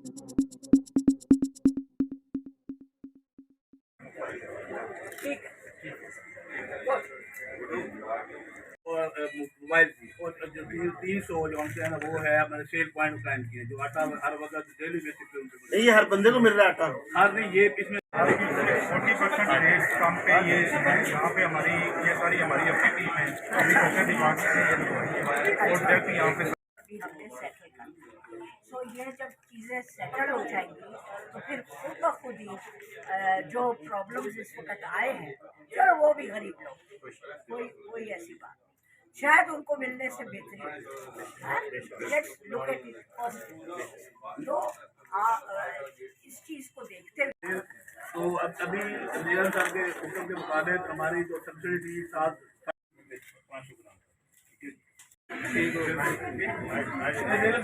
और मोबाइल की और जो 300 जो हमसे है ना वो है मैंने सेल पॉइंट प्लान किए जो आटा हर वक्त डेली बेसिस पे उनको नहीं, ये हर बंदे को मिल रहा है आटा। हर नहीं ये इसमें 40% रेट कम पे ये यहाँ पे हमारी ये सारी हमारी अपनी टीम है, एग्रीकल्चर डिपार्टमेंट और डायरेक्ट यहाँ पे हमने सेटल कर दिया। सो ये जब चीज़ें सेटल हो जाएंगी तो फिर खुद ब खुद ही जो प्रॉब्लम्स इस वक्त आए हैं चलो वो भी गरीब लोग कोई ऐसी बात नहीं। शायद उनको मिलने से बेहतरीन let's look at it positive. तो इस चीज़ को देखते हुए तो अब अभी निरंतर साहब के हुक्म के मुताबिक हमारी जो सब्सिडी थी 500 ग्राम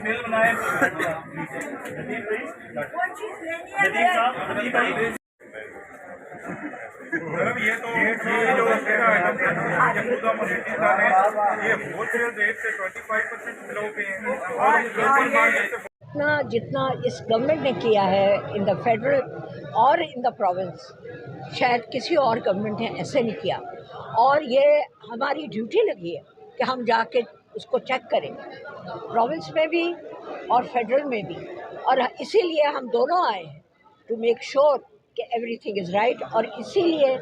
मिल बनाए कोई चीज़ लेनी है ये तो ये जो तेरा आइटम है ना ये खुदा मस्जिद का है, ये होलसेल रेट से 25% बिलो पे है और लोकल मार्केट से जितना इस गवर्नमेंट ने किया है इन द फेडरल और इन द प्रोविंस, शायद किसी और गवर्नमेंट ने ऐसे नहीं किया। और ये हमारी ड्यूटी लगी है कि हम जाके उसको चेक करें, प्रोविंस में भी और फेडरल में भी। और इसीलिए हम दोनों आए हैं टू मेक श्योर कि एवरीथिंग इज़ राइट। और इसीलिए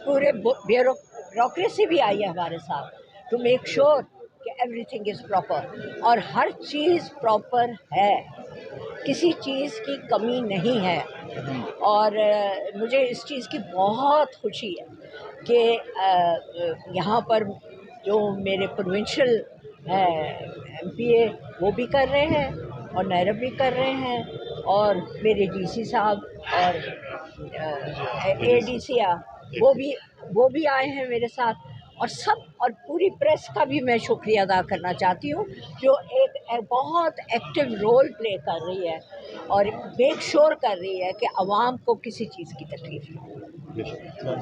पूरे ब्यूरोक्रेसी भी आई है हमारे साथ टू मेक श्योर कि एवरीथिंग इज़ प्रॉपर। और हर चीज़ प्रॉपर है, किसी चीज़ की कमी नहीं है। और मुझे इस चीज़ की बहुत खुशी है कि यहाँ पर जो मेरे प्रोविंशियल MPA वो भी कर रहे हैं और नायब भी कर रहे हैं और मेरे DC साहब और ADC वो भी आए हैं मेरे साथ। और पूरी प्रेस का भी मैं शुक्रिया अदा करना चाहती हूँ जो एक बहुत एक्टिव रोल प्ले कर रही है और मेक श्योर कर रही है कि आवाम को किसी चीज़ की तकलीफ ना हो।